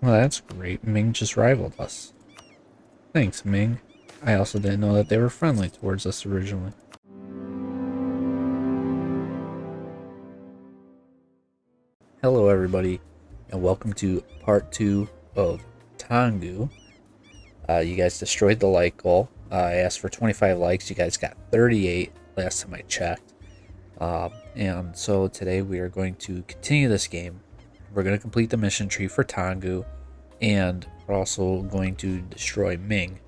Well, that's great. Ming just rivaled us. Thanks, Ming. I also didn't know that they were friendly towards us originally. Hello, everybody, and welcome to part 2 of Taungu. You guys destroyed the like goal. I asked for 25 likes. You guys got 38 last time I checked. And so today we are going to continue this game. We're going to complete the mission tree for Taungu, and we're also going to destroy Ming.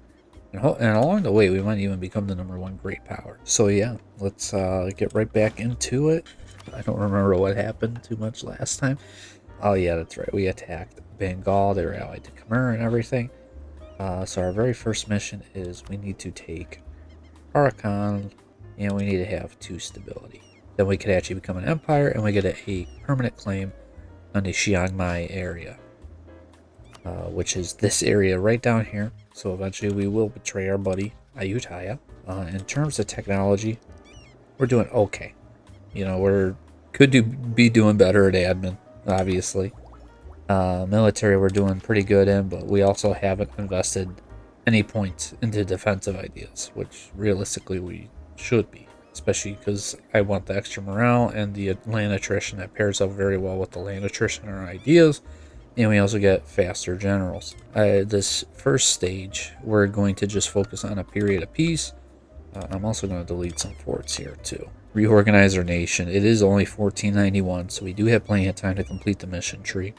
And along the way, we might even become the #1 great power. So yeah, let's get right back into it. I don't remember what happened too much last time. Oh yeah, that's right. We attacked Bengal. They were allied to Khmer and everything. So our very first mission is we need to take Arakan, and we need to have 2 stability. Then we could actually become an empire, and we get a permanent claim on the Chiang Mai area, which is this area right down here. So eventually we will betray our buddy Ayutthaya. In terms of technology, we're doing okay. You know, be doing better at admin, obviously. Military we're doing pretty good in, but we also haven't invested any points into defensive ideas, which realistically we should be, especially because I want the extra morale and the land attrition that pairs up very well with the land attrition and our ideas. And we also get faster generals. This first stage, we're going to just focus on a period of peace. I'm also going to delete some forts here too. Reorganize our nation. It is only 1491, so we do have plenty of time to complete the mission tree.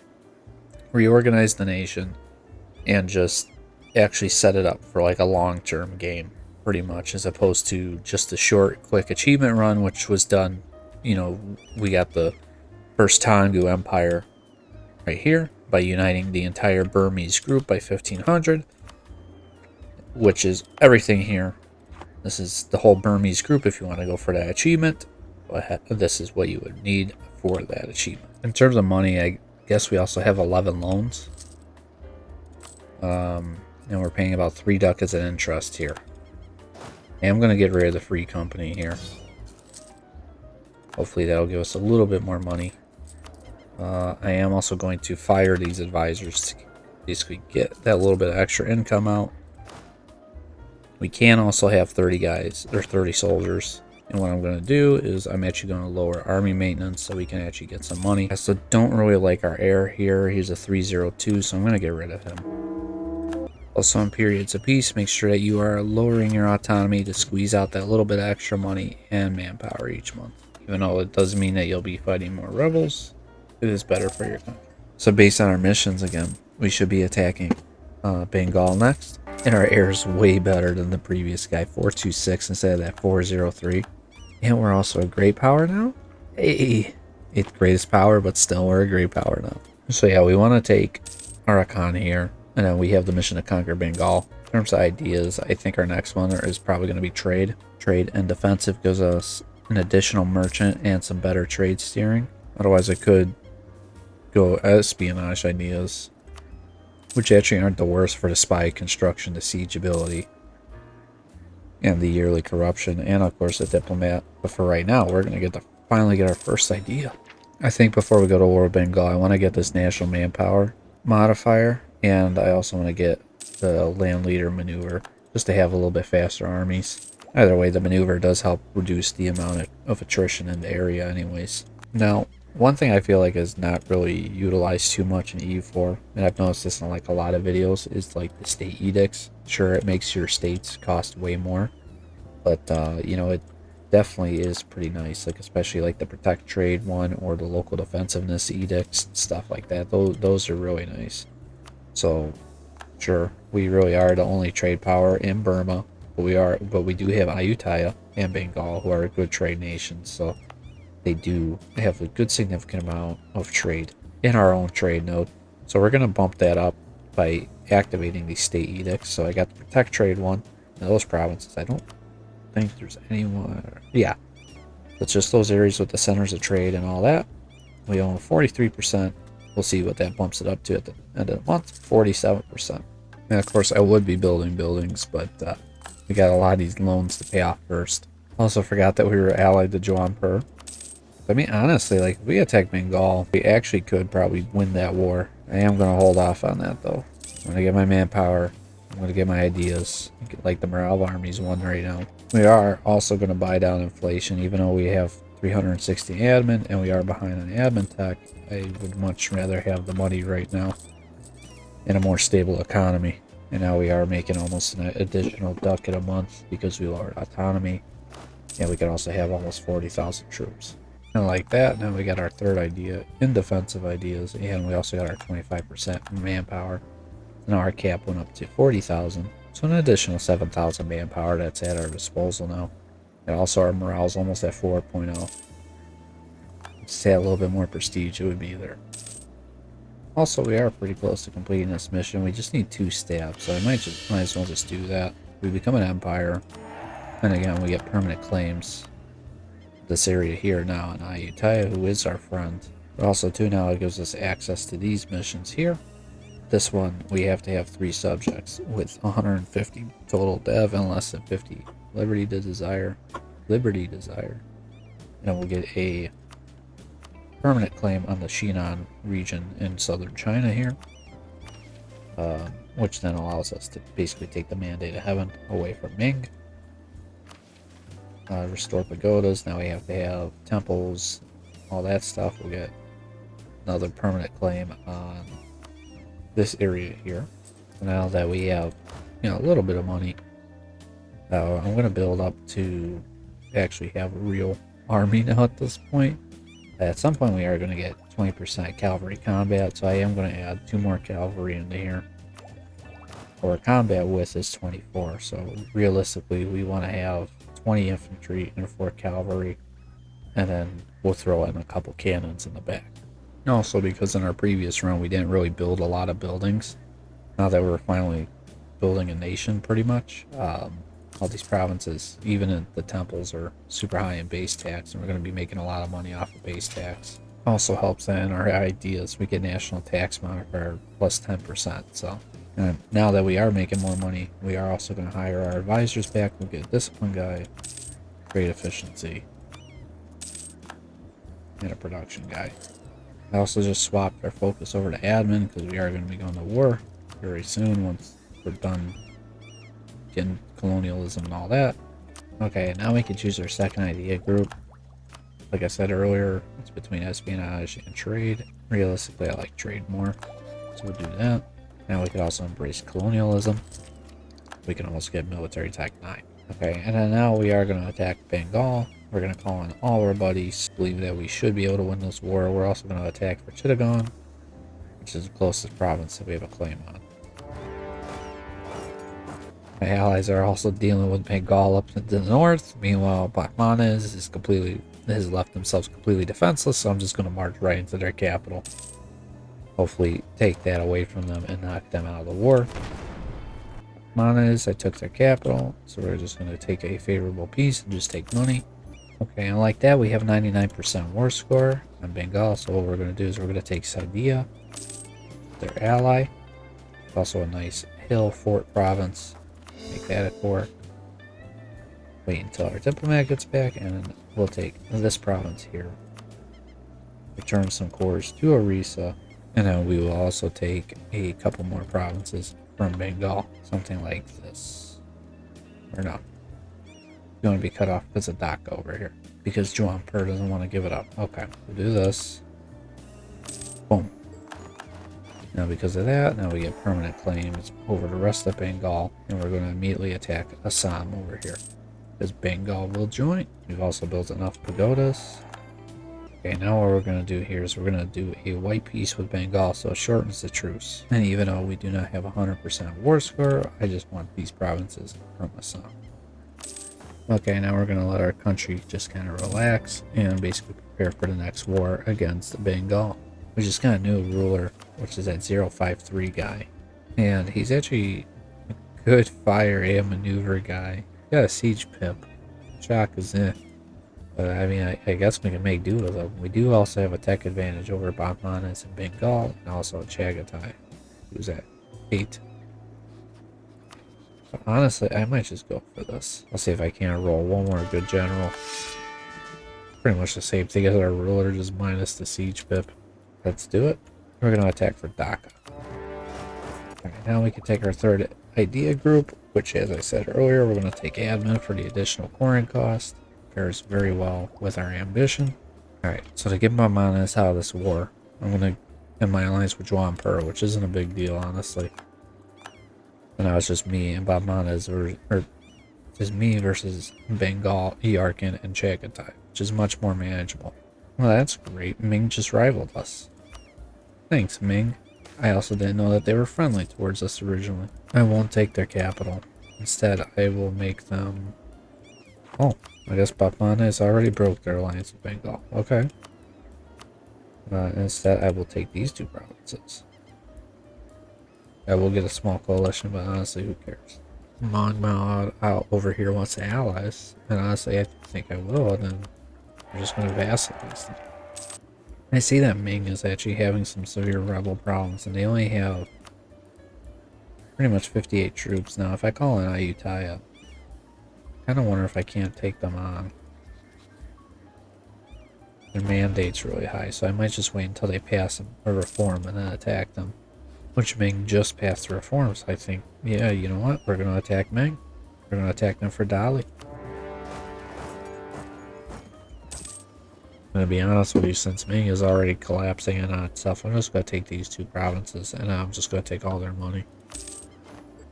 Reorganize the nation and just actually set it up for like a long-term game, pretty much, as opposed to just a short, quick achievement run, which was done. You know, we got the first Taungu Empire right here by uniting the entire Burmese group by 1500, which is everything here. This is the whole Burmese group if you want to go for that achievement. But this is what you would need for that achievement. In terms of money, I guess we also have 11 loans. And we're paying about 3 ducats in interest here. And I'm going to get rid of the free company here. Hopefully that'll give us a little bit more money. I am also going to fire these advisors to basically get that little bit of extra income out. We can also have 30 guys, or 30 soldiers. And what I'm going to do is I'm actually going to lower army maintenance so we can actually get some money. I also don't really like our heir here. He's a 302, so I'm going to get rid of him. Also, in periods of peace, make sure that you are lowering your autonomy to squeeze out that little bit of extra money and manpower each month. Even though it does mean that you'll be fighting more rebels, it is better for your country. So based on our missions again, we should be attacking Bengal next. And our heir is way better than the previous guy, 426 instead of that 403. And we're also a great power now. Hey, it's greatest power, but still we're a great power now. So yeah, we want to take Arakan here, and then we have the mission to conquer Bengal. In terms of ideas, I think our next one is probably going to be trade. Trade and defensive gives us an additional merchant and some better trade steering. Otherwise, I could go espionage ideas, which actually aren't the worst for the spy construction, the siege ability, and the yearly corruption, and of course the diplomat. But for right now, we're going to finally get our first idea. I think before we go to war with Bengal, I want to get this national manpower modifier, and I also want to get the land leader maneuver, just to have a little bit faster armies. Either way, the maneuver does help reduce the amount of attrition in the area anyways. Now, one thing I feel like is not really utilized too much in EU4, and I've noticed this in like a lot of videos, is like the state edicts. Sure, it makes your states cost way more, but you know, it definitely is pretty nice, like especially like the protect trade one or the local defensiveness edicts, stuff like that. Those are really nice. So sure, we really are the only trade power in Burma, but we do have Ayutthaya and Bengal, who are good trade nations, so they do have a good significant amount of trade in our own trade node. So we're going to bump that up by activating these state edicts. So I got the protect trade one in those provinces. I don't think there's anyone. Yeah, it's just those areas with the centers of trade and all that. We own 43%. We'll see what that bumps it up to at the end of the month. 47%. And of course I would be building buildings, but we got a lot of these loans to pay off first. Also forgot that we were allied to Jaunpur. I mean, honestly, like, if we attack Bengal, we actually could probably win that war. I am going to hold off on that, though. I'm going to get my manpower. I'm going to get my ideas. Like the morale of armies one right now. We are also going to buy down inflation, even though we have 360 admin and we are behind on admin tech. I would much rather have the money right now in a more stable economy. And now we are making almost an additional ducat a month because we lowered autonomy. And we can also have almost 40,000 troops. And like that, now we got our third idea in defensive ideas, and we also got our 25% manpower. Now our cap went up to 40,000, so an additional 7,000 manpower that's at our disposal now. And also our morale's almost at 4.0. Just add a little bit more prestige, it would be there. Also, we are pretty close to completing this mission. We just need 2 stabs, so I might as well just do that. We become an empire, and again we get permanent claims. This area here now in Ayutthaya, who is our friend. But also too, now it gives us access to these missions here. This one we have to have 3 subjects with 150 total dev and less than 50 liberty desire. And we'll get a permanent claim on the Xinan region in southern China here, which then allows us to basically take the Mandate of Heaven away from Ming. Restore pagodas. Now we have to have temples, all that stuff. We'll get another permanent claim on this area here. Now that we have, a little bit of money, I'm going to build up to actually have a real army now at this point. At some point we are going to get 20% cavalry combat, so I am going to add 2 more cavalry into here. Our combat width is 24, so realistically we want to have 20 infantry and 4 cavalry, and then we'll throw in a couple cannons in the back. And also because in our previous run we didn't really build a lot of buildings, now that we're finally building a nation pretty much, all these provinces, even in the temples, are super high in base tax, and we're going to be making a lot of money off of base tax. Also helps that in our ideas we get national tax modifier plus 10%, so now that we are making more money, we are also going to hire our advisors back. We'll get a discipline guy, trade efficiency, and a production guy. I also just swapped our focus over to admin because we are going to be going to war very soon once we're done getting colonialism and all that. Okay, now we can choose our second idea group. Like I said earlier, it's between espionage and trade. Realistically, I like trade more, so we'll do that. Now we could also embrace colonialism. We can almost get military tech 9. Okay, and then now we are going to attack Bengal. We're going to call on all our buddies. Believe that we should be able to win this war. We're also going to attack for Chittagong, which is the closest province that we have a claim on. My allies are also dealing with Bengal up to the north. Meanwhile, Bakhmanes has left themselves completely defenseless, so I'm just going to march right into their capital. Hopefully take that away from them and knock them out of the war. Manas, I took their capital, so we're just going to take a favorable peace and just take money. Okay, and like that, we have 99% war score on Bengal, so what we're going to do is we're going to take Saidia, their ally. It's also a nice hill fort province. Make that a core. Wait until our diplomat gets back, and we'll take this province here. Return some cores to Orissa. And then we will also take a couple more provinces from Bengal. Something like this. Or no. It's going to be cut off because of Dhaka over here. Because Jaunpur doesn't want to give it up. Okay, we'll do this. Boom. Now because of that, now we get permanent claims over the rest of Bengal. And we're going to immediately attack Assam over here. Because Bengal will join. We've also built enough pagodas. Okay, now what we're going to do here is we're going to do a white peace with Bengal, so it shortens the truce. And even though we do not have 100% war score, I just want these provinces from Assam. Okay, now we're going to let our country just kind of relax and basically prepare for the next war against Bengal. We just got a new ruler, which is that 053 guy. And he's actually a good fire and maneuver guy. Got a siege pimp. Shock is in. But I mean, I guess we can make do with them. We do also have a tech advantage over Bakhmanes and Bengal, and also Chagatai, who's at 8. But honestly, I might just go for this. I'll see if I can't roll one more good general. Pretty much the same thing as our ruler, just minus the siege pip. Let's do it. We're going to attack for Dhaka. Alright, now we can take our third idea group, which, as I said earlier, we're going to take admin for the additional coring cost. Pairs very well with our ambition. Alright, so to get BURMESE out of this war, I'm going to end my alliance with Eu4, which isn't a big deal, honestly. So now it's just me and BURMESE, or just me versus Bengal, Yarkin, and Chagatai, which is much more manageable. Well, that's great. Ming just rivaled us. Thanks, Ming. I also didn't know that they were friendly towards us originally. I won't take their capital. Instead, I will make them... Oh, I guess BURMESE already broke their alliance with Bengal. Okay. Instead, I will take these two provinces. I will get a small coalition, but honestly, who cares? Mongmao out over here wants to allies, and honestly, I think I will, and then we're just going to vassalize them. I see that Ming is actually having some severe rebel problems, and they only have pretty much 58 troops now. If I call in Ayutthaya, I kind of wonder if I can't take them on. Their mandate's really high, so I might just wait until they pass a reform and then attack them. Which Ming just passed the reforms, I think. Yeah, you know what? We're going to attack Ming. We're going to attack them for Dali. I'm going to be honest with you, since Ming is already collapsing in on itself, I'm just going to take these two provinces, and I'm just going to take all their money.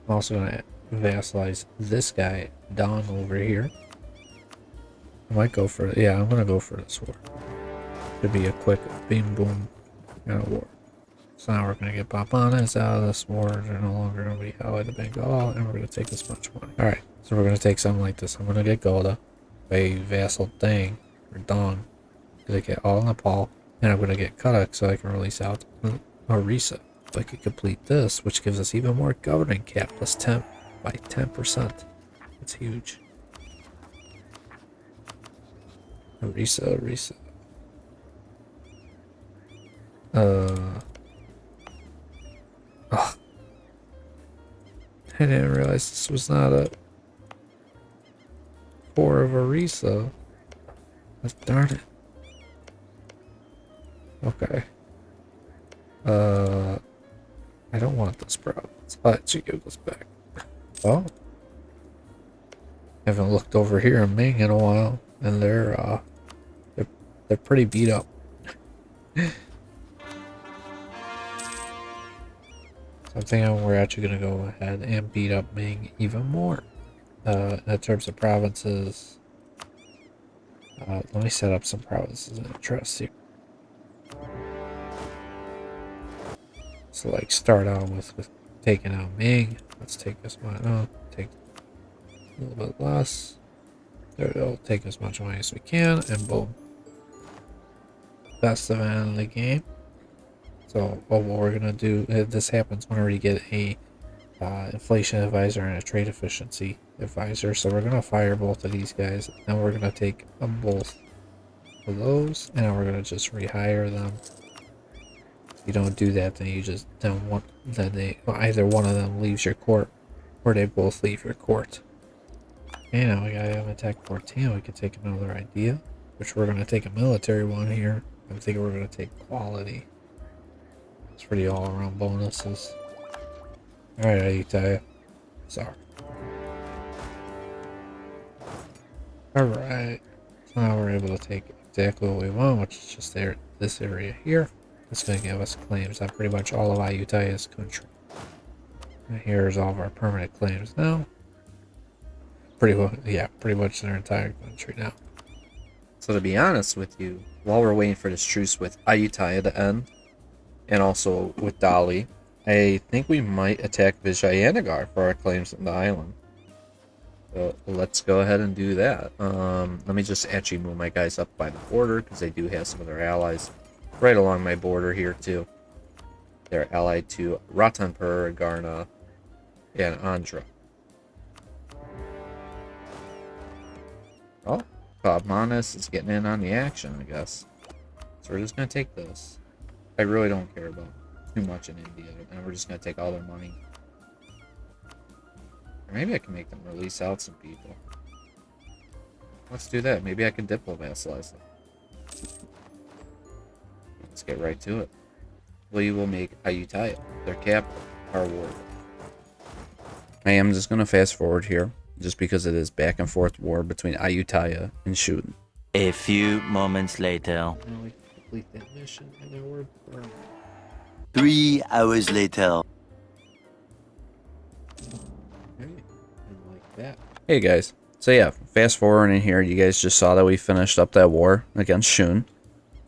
I'm also going to vassalize this guy, Dong, over here. I might go for it. Yeah, I'm going to go for this war. Should be a quick beam boom kind of war. So now we're going to get BURMESE out of this war. They're no longer going to be allied to Bengal, and we're going to take this much money. Alright, so we're going to take something like this. I'm going to get Goda, a vassal Dang, or Dong. I'm going to get all Nepal, and I'm going to get Cuttack so I can release out Orissa. So I can complete this, which gives us even more governing cap, plus 10 by 10%. It's huge. Orissa. Oh, I didn't realize this was not a core of Orissa. Darn it. Okay. I don't want this province. She gives us back. Oh. Haven't looked over here in Ming in a while, and they're pretty beat up. I'm thinking we're actually going to go ahead and beat up Ming even more. In terms of provinces, let me set up some provinces of interest here. So, like, start out with taking out Ming. Let's take this one. Oh, take a little bit less. There, it'll take as much money as we can, and boom. Best event in the game. So what we're gonna do, this happens whenever you get a inflation advisor and a trade efficiency advisor. So we're gonna fire both of these guys. Then we're gonna take both of those, and then we're gonna just rehire them. If you don't do that, then you just either one of them leaves your court, or they both leave your court. Okay, now we got to attack 14. We can take another idea, which we're gonna take a military one here. I'm thinking we're gonna take quality. It's pretty all-around bonuses. Alright, Ayutthaya. Sorry. Alright. So now we're able to take exactly what we want, which is just this area here. It's going to give us claims on pretty much all of Ayutthaya's country. And here's all of our permanent claims now. Pretty much their entire country now. So to be honest with you, while we're waiting for this truce with Ayutthaya to end, and also with Dali, I think we might attack Vijayanagar for our claims on the island. So let's go ahead and do that. Let me just actually move my guys up by the border, because they do have some of their allies right along my border here too. They're allied to Ratanpur, Garna, and Andhra. Oh, BURMESE is getting in on the action, I guess. So we're just going to take this. I really don't care about too much in India, and we're just going to take all their money. Or maybe I can make them release out some people. Let's do that. Maybe I can diplo-vassalize them. Let's get right to it. we will make Ayutthaya their capital, our war. I am just going to fast forward here, just because it is back and forth war between Ayutthaya and Shun. A few moments later. Now we can complete that mission and then we're 3 hours later. and like that. Hey guys, so yeah, fast forward in here, you guys just saw that we finished up that war against Shun.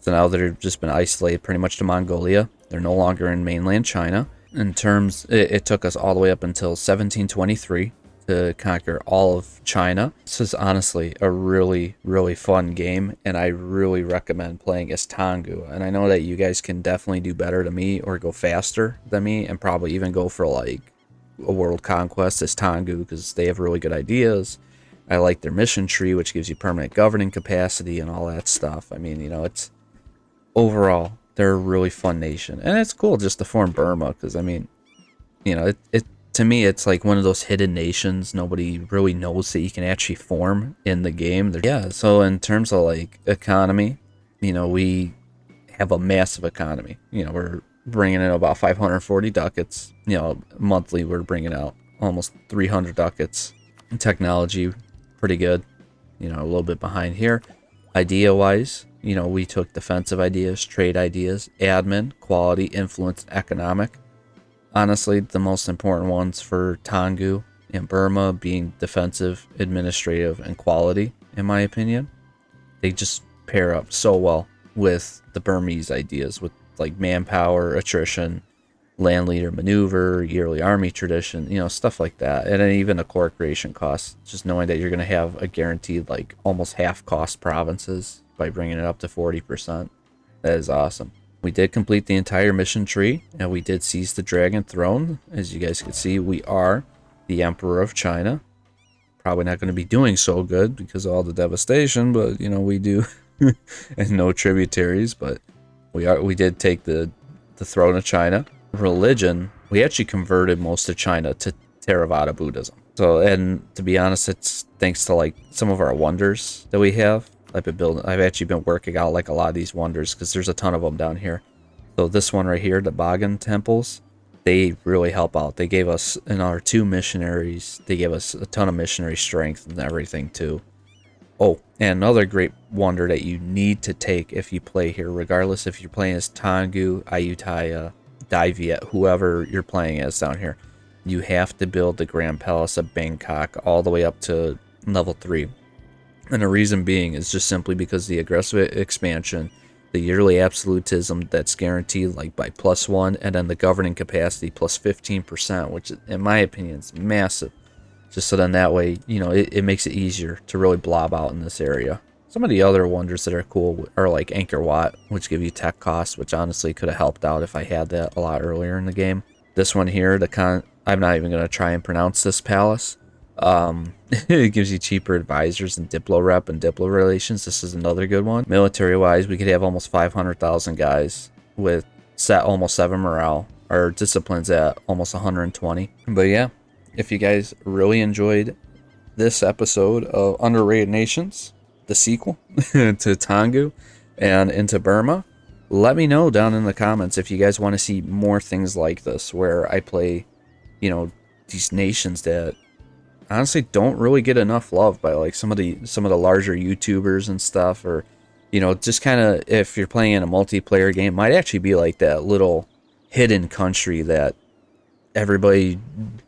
So now they've just been isolated pretty much to Mongolia. They're no longer in mainland China. In terms, it took us all the way up until 1723 to conquer all of China. This is honestly a really, really fun game, and I really recommend playing as Taungu. And I know that you guys can definitely do better than me or go faster than me and probably even go for like a world conquest as Taungu because they have really good ideas. I like their mission tree, which gives you permanent governing capacity and all that stuff. I mean, you know, it's overall, they're a really fun nation. And it's cool just to form Burma because, I mean, you know, it to me, it's like one of those hidden nations nobody really knows that you can actually form in the game. Yeah, so in terms of like economy, you know, we have a massive economy. You know, we're bringing in about 540 ducats. You know, monthly we're bringing out almost 300 ducats. Technology, pretty good. You know, a little bit behind here. Idea-wise, you know, we took defensive ideas, trade ideas, admin, quality, influence, economic. Honestly, the most important ones for Taungu and Burma being defensive, administrative, and quality, in my opinion. They just pair up so well with the Burmese ideas, with like manpower, attrition, land leader maneuver, yearly army tradition, you know, stuff like that. And then even the core creation costs, just knowing that you're going to have a guaranteed like almost half cost provinces by bringing it up to 40%. That is awesome. We did complete the entire mission tree, and we did seize the Dragon Throne. As you guys can see, we are the Emperor of China. Probably not going to be doing so good because of all the devastation, but, you know, we do. And no tributaries, but we did take the throne of China. Religion, we actually converted most of China to Theravada Buddhism. So, and to be honest, it's thanks to like some of our wonders that we have. I've actually been working out like a lot of these wonders because there's a ton of them down here. So this one right here, the Bagan temples, they really help out. They gave us, in our 2 missionaries, they gave us a ton of missionary strength and everything too. Oh, and another great wonder that you need to take if you play here, regardless if you're playing as Taungu, Ayutthaya, Dai Viet, whoever you're playing as down here, you have to build the Grand Palace of Bangkok all the way up to level 3. And the reason being is just simply because the aggressive expansion, the yearly absolutism that's guaranteed like by +1, and then the governing capacity plus 15%, which in my opinion is massive. Just so then that way, you know, it makes it easier to really blob out in this area. Some of the other wonders that are cool are like Angkor Wat, which give you tech costs, which honestly could have helped out if I had that a lot earlier in the game. This one here, I'm not even going to try and pronounce this palace. It gives you cheaper advisors and Diplo rep and Diplo relations. This is another good one. Military wise, we could have almost 500,000 guys with almost 7 morale. Our discipline's at almost 120. But yeah, if you guys really enjoyed this episode of Underrated Nations, the sequel to Taungu and into Burma, let me know down in the comments if you guys want to see more things like this where I play, you know, these nations that honestly don't really get enough love by like some of the larger YouTubers and stuff, or you know, just kind of if you're playing in a multiplayer game, might actually be like that little hidden country that everybody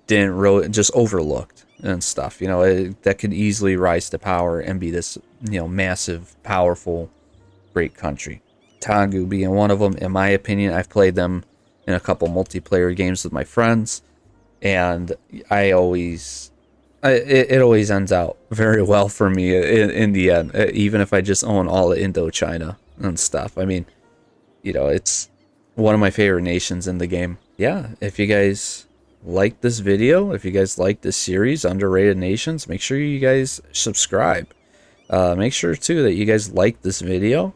didn't really just overlooked and stuff, you know, that could easily rise to power and be this, you know, massive, powerful, great country. Taungu being one of them, in my opinion. I've played them in a couple multiplayer games with my friends, and it always ends out very well for me in the end, even if I just own all of Indo-China and stuff. I mean, you know, it's one of my favorite nations in the game. Yeah, if you guys like this video, if you guys like this series, Underrated Nations, make sure you guys subscribe. Make sure too that you guys like this video,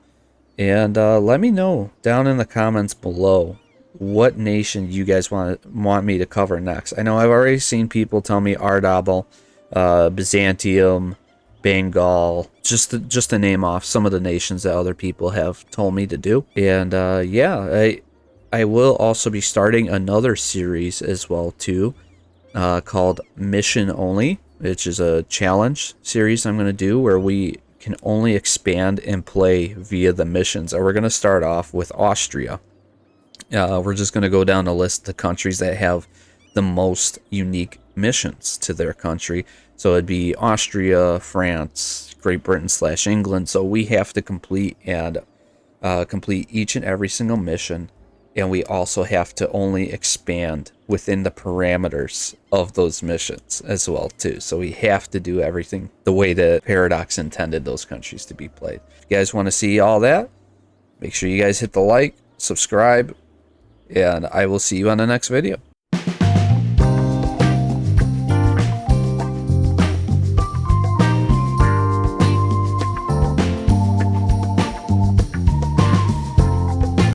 and let me know down in the comments below what nation you guys want me to cover next. I know I've already seen people tell me Ardabil, Byzantium, Bengal, just to name off some of the nations that other people have told me to do. And yeah, I will also be starting another series as well too, called Mission Only, which is a challenge series I'm going to do where we can only expand and play via the missions. And we're going to start off with Austria. We're just going to go down the list of the countries that have the most unique missions to their country. So it'd be Austria, France, Great Britain / England. So we have to complete each and every single mission, and we also have to only expand within the parameters of those missions as well too. So we have to do everything the way that Paradox intended those countries to be played. If you guys want to see all that, make sure you guys hit the like, subscribe, and I will see you on the next video.